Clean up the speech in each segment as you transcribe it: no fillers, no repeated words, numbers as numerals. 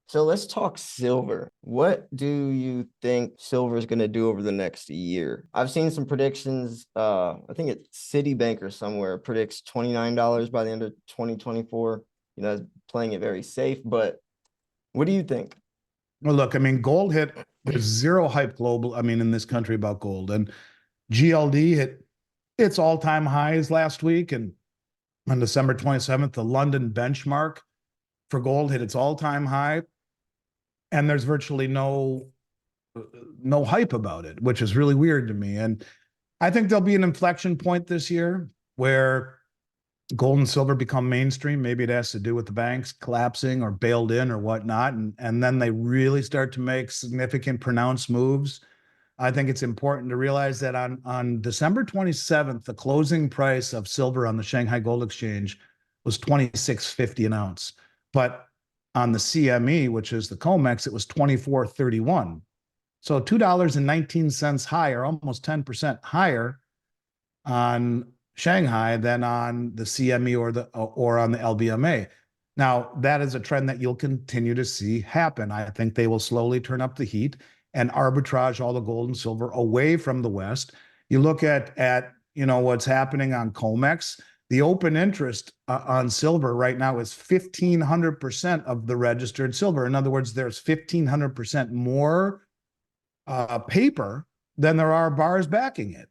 So let's talk silver. What do you think silver is going to do over the next year? I've seen some predictions. I think it's Citibank or somewhere predicts $29 by the end of 2024. Playing it very safe, but what do you think? Well, look, I mean, gold hit, there's zero hype global, I mean, in this country about gold. And GLD hit its all-time highs last week. And on December 27th, the London benchmark for gold hit its all-time high. And there's virtually no hype about it, which is really weird to me. And I think there'll be an inflection point this year where gold and silver become mainstream. Maybe it has to do with the banks collapsing or bailed in or whatnot. And then they really start to make significant pronounced moves. I think it's important to realize that on December 27th, the closing price of silver on the Shanghai Gold Exchange was 26.50 an ounce. But on the CME, which is the COMEX, it was 24.31. So $2.19 higher, almost 10% higher on Shanghai than on the CME or on the LBMA. Now, that is a trend that you'll continue to see happen. I think they will slowly turn up the heat and arbitrage all the gold and silver away from the West. You look at what's happening on COMEX. The open interest on silver right now is 1,500% of the registered silver. In other words, there's 1,500% more paper than there are bars backing it.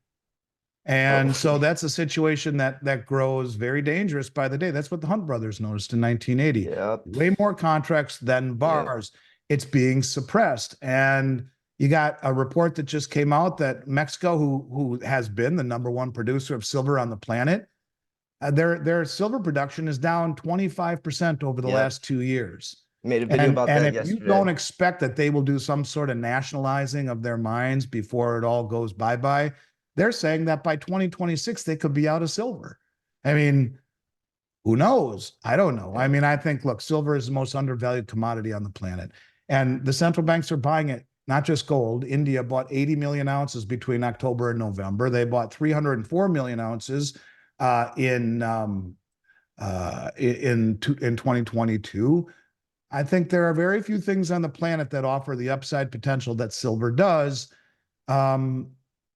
And so that's a situation that grows very dangerous by the day. That's what the Hunt brothers noticed in 1980. Yep. Way more contracts than bars. Yep. It's being suppressed. And you got a report that just came out that Mexico, who has been the #1 producer of silver on the planet, their silver production is down 25% over the last 2 years. Made a video about that yesterday. yesterday. And if you don't expect that they will do some sort of nationalizing of their mines before it all goes bye-bye, they're saying that by 2026, they could be out of silver. I mean, who knows? I don't know. I mean, I think, look, silver is the most undervalued commodity on the planet. And the central banks are buying it, not just gold. India bought 80 million ounces between October and November. They bought 304 million ounces in 2022. I think there are very few things on the planet that offer the upside potential that silver does.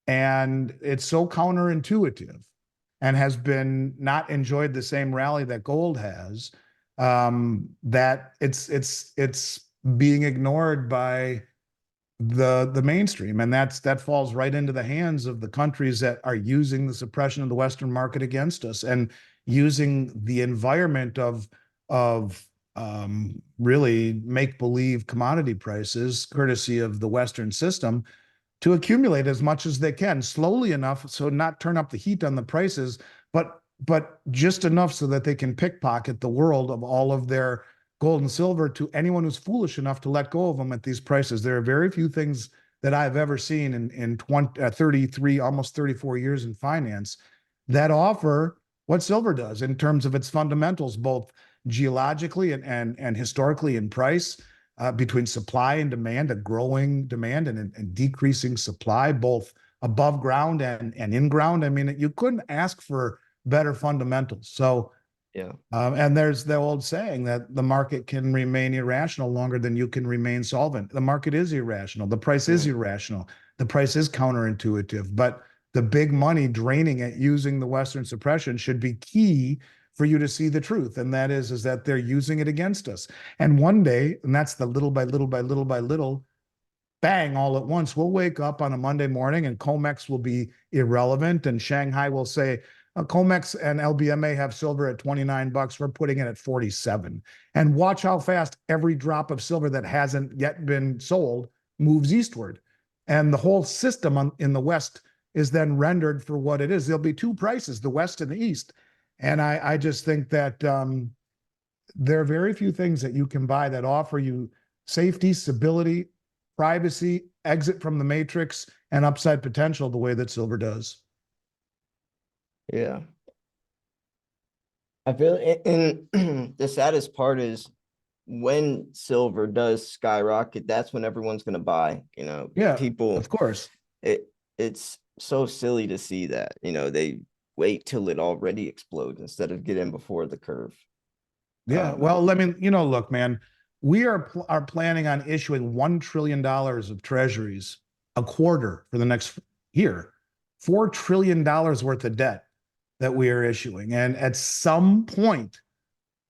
And it's so counterintuitive and has been not enjoyed the same rally that gold has, that it's being ignored by the mainstream. And that falls right into the hands of the countries that are using the suppression of the Western market against us and using the environment of really make-believe commodity prices, courtesy of the Western system, to accumulate as much as they can, slowly enough so not turn up the heat on the prices, but just enough so that they can pickpocket the world of all of their gold and silver to anyone who's foolish enough to let go of them at these prices. There are very few things that I've ever seen in 33, almost 34 years in finance that offer what silver does in terms of its fundamentals, both geologically and historically in price. Between supply and demand, a growing demand and decreasing supply, both above ground and in ground. I mean, you couldn't ask for better fundamentals. So, and there's the old saying that the market can remain irrational longer than you can remain solvent. The market is irrational. The price is irrational. The price is counterintuitive. But the big money draining it using the Western suppression should be key for you to see the truth. And that is that they're using it against us. And one day, and that's the little by little by little by little, bang, all at once, we'll wake up on a Monday morning and COMEX will be irrelevant. And Shanghai will say, COMEX and LBMA have silver at $29. We're putting it at 47. And watch how fast every drop of silver that hasn't yet been sold moves eastward. And the whole system in the West is then rendered for what it is. There'll be two prices, the West and the East. And I just think that there are very few things that you can buy that offer you safety, stability, privacy, exit from the matrix, and upside potential the way that silver does. Yeah. I feel and the saddest part is when silver does skyrocket, that's when everyone's going to buy, people, of course. It's so silly to see that, they wait till it already explodes instead of get in before the curve. Yeah. Well, I mean, look, man, are planning on issuing $1 trillion of treasuries a quarter for the next year, $4 trillion worth of debt that we are issuing. And at some point,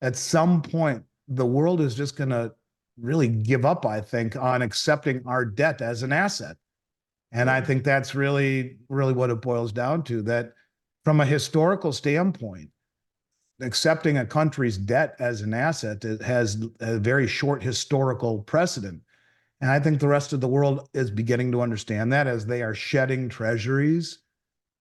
the world is just going to really give up, I think, on accepting our debt as an asset. And I think that's really, really what it boils down to, that from a historical standpoint, accepting a country's debt as an asset, it has a very short historical precedent. And I think the rest of the world is beginning to understand that as they are shedding treasuries.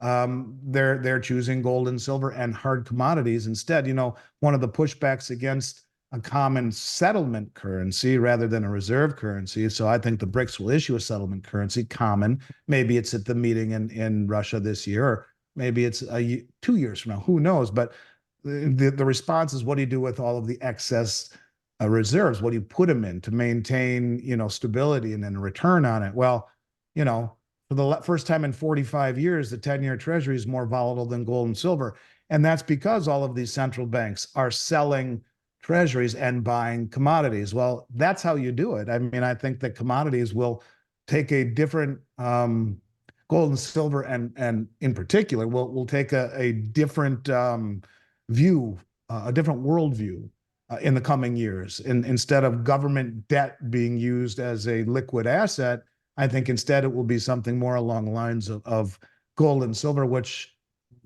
They're choosing gold and silver and hard commodities instead. You know, one of the pushbacks against a common settlement currency rather than a reserve currency. So I think the BRICS will issue a settlement currency, common. Maybe it's at the meeting in Russia this year, or maybe it's 2 years from now. Who knows? But the response is, what do you do with all of the excess reserves? What do you put them in to maintain, stability and then a return on it? Well, for the first time in 45 years, the 10-year treasury is more volatile than gold and silver. And that's because all of these central banks are selling treasuries and buying commodities. Well, that's how you do it. I mean, I think that commodities will take a different gold and silver, and in particular, will take a different view, a different worldview in the coming years. Instead of government debt being used as a liquid asset, I think instead it will be something more along the lines of gold and silver, which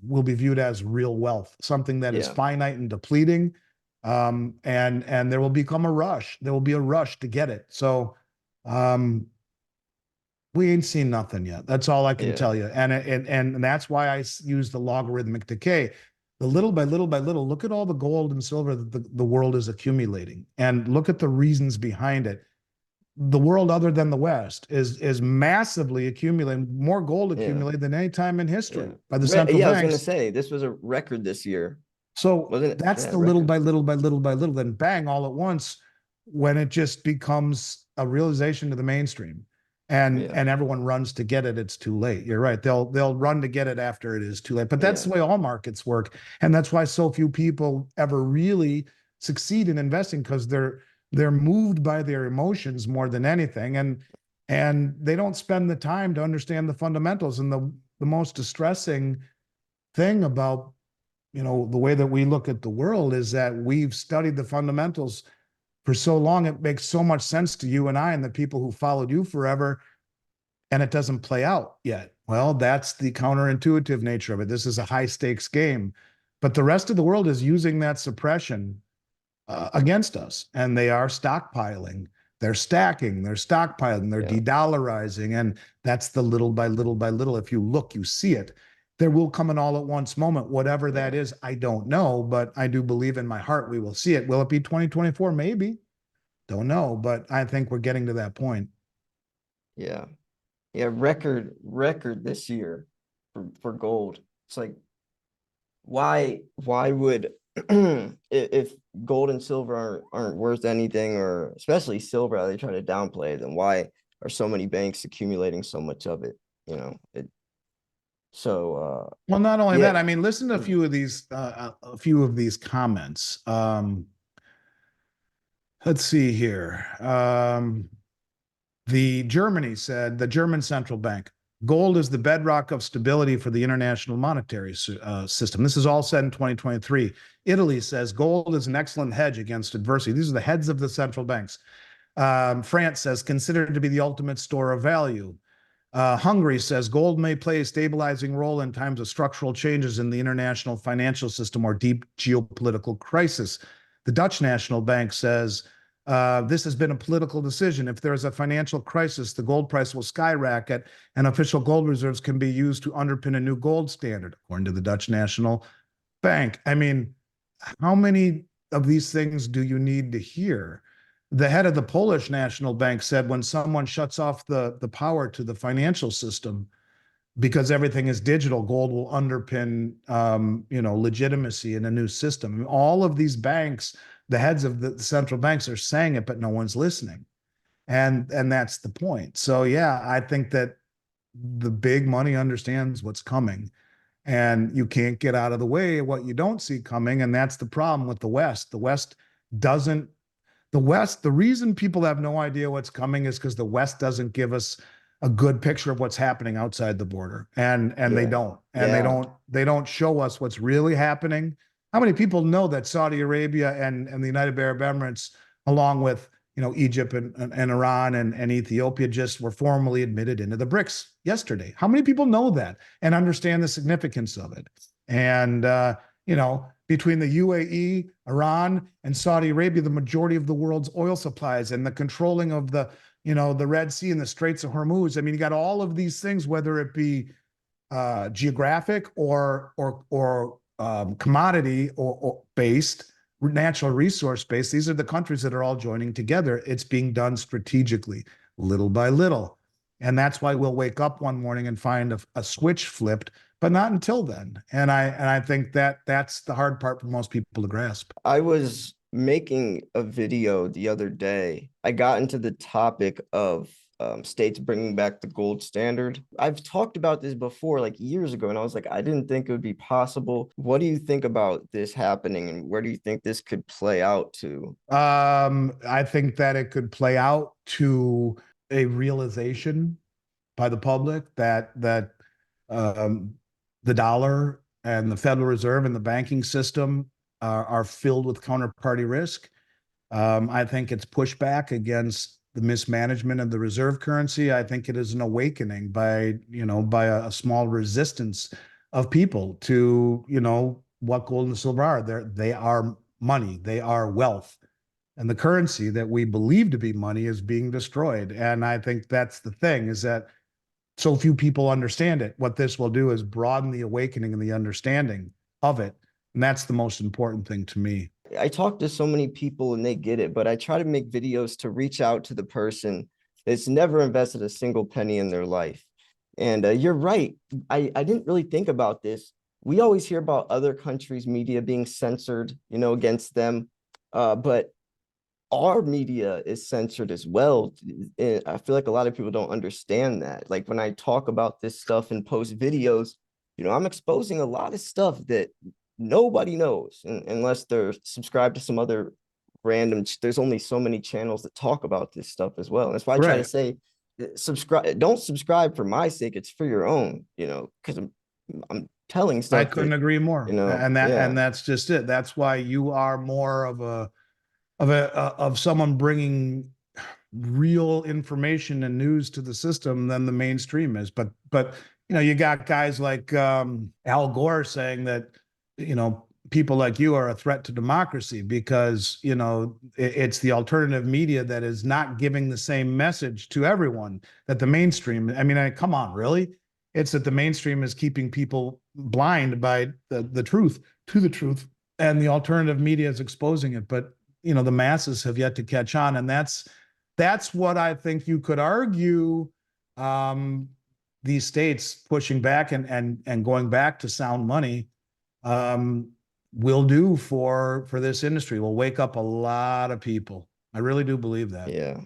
will be viewed as real wealth, something that is finite and depleting. And there will become a rush. There will be a rush to get it. So we ain't seen nothing yet. That's all I can tell you. And that's why I use the logarithmic decay. The little by little by little, look at all the gold and silver that the world is accumulating, and look at the reasons behind it. The world, other than the West, is massively accumulating more gold accumulated than any time in history by the central banks. I was going to say this was a record this year. So that's the little by little by little by little. Then bang, all at once, when it just becomes a realization to the mainstream, and everyone runs to get it, it's too late. You're right. They'll run to get it after it is too late. But that's the way all markets work, and that's why so few people ever really succeed in investing, because they're moved by their emotions more than anything, and they don't spend the time to understand the fundamentals. And the most distressing thing about the way that we look at the world is that we've studied the fundamentals for so long. It makes so much sense to you and I and the people who followed you forever, and it doesn't play out yet. Well, that's the counterintuitive nature of it. This is a high stakes game, but the rest of the world is using that suppression against us, and they are stockpiling, they're stacking, they're stockpiling, they're de-dollarizing, and that's the little by little by little. If you look, you see it. There will come an all at once moment, whatever that is. I don't know, but I do believe in my heart we will see it. Will it be 2024? Maybe. Don't know, but I think we're getting to that point. Yeah. Record this year for gold. It's like, why would if gold and silver aren't worth anything, or especially silver, how they try to downplay it, then why are so many banks accumulating so much of it? So well, not only that, I mean, listen to a few of these comments. Let's see here. The German central bank, gold is the bedrock of stability for the international monetary system. This is all said in 2023. Italy says gold is an excellent hedge against adversity. These are the heads of the central banks. France says considered to be the ultimate store of value. Hungary says gold may play a stabilizing role in times of structural changes in the international financial system or deep geopolitical crisis. The Dutch National Bank says this has been a political decision. If there is a financial crisis, the gold price will skyrocket, and official gold reserves can be used to underpin a new gold standard, according to the Dutch National Bank. I mean, how many of these things do you need to hear? The head of the Polish National Bank said when someone shuts off the power to the financial system because everything is digital, gold will underpin legitimacy in a new system. I mean, all of these banks, the heads of the central banks, are saying it, but no one's listening. And that's the point. So yeah, I think that the big money understands what's coming, and you can't get out of the way of what you don't see coming. And that's the problem with the West. The West doesn't the West, the reason people have no idea what's coming is because the West doesn't give us a good picture of what's happening outside the border. And they Yeah. don't. And Yeah. they don't show us what's really happening. How many people know that Saudi Arabia and the United Arab Emirates, along with Egypt and Iran and Ethiopia, just were formally admitted into the BRICS yesterday? How many people know that and understand the significance of it? And between the UAE, Iran, and Saudi Arabia, the majority of the world's oil supplies and the controlling of the Red Sea and the Straits of Hormuz. I mean, you got all of these things, whether it be geographic or commodity or based, natural resource based. These are the countries that are all joining together. It's being done strategically, little by little. And that's why we'll wake up one morning and find a switch flipped, but not until then. And I think that's the hard part for most people to grasp. I was making a video the other day. I got into the topic of states bringing back the gold standard. I've talked about this before, like years ago, and I was like, I didn't think it would be possible. What do you think about this happening, and where do you think this could play out to? I think that it could play out to a realization by the public that um, the dollar and the Federal Reserve and the banking system are filled with counterparty risk. I think it's pushback against the mismanagement of the reserve currency. I think it is an awakening by a small resistance of people to what gold and silver are. They are money. They are wealth. And the currency that we believe to be money is being destroyed. And I think that's the thing, is that so few people understand it. What this will do is broaden the awakening and the understanding of it. And that's the most important thing to me. I talk to so many people and they get it, but I try to make videos to reach out to the person that's never invested a single penny in their life. And you're right. I didn't really think about this. We always hear about other countries' media being censored, against them. But our media is censored as well. And I feel like a lot of people don't understand that. Like when I talk about this stuff and post videos, I'm exposing a lot of stuff that nobody knows unless they're subscribed to some other random. There's only so many channels that talk about this stuff as well. And that's why I try to Right. say, subscribe. Don't subscribe for my sake. It's for your own. Because I'm telling I stuff couldn't that agree more. yeah. And that's just it. That's why you are more of someone bringing real information and news to the system than the mainstream is. But you got guys like Al Gore saying that people like you are a threat to democracy because it's the alternative media that is not giving the same message to everyone that the mainstream. I mean, come on, really? It's that the mainstream is keeping people blind by the truth, to the truth, and the alternative media is exposing it. But the masses have yet to catch on, and that's what I think you could argue. These states pushing back and going back to sound money will do for this industry. Will wake up a lot of people. I really do believe that. Yeah.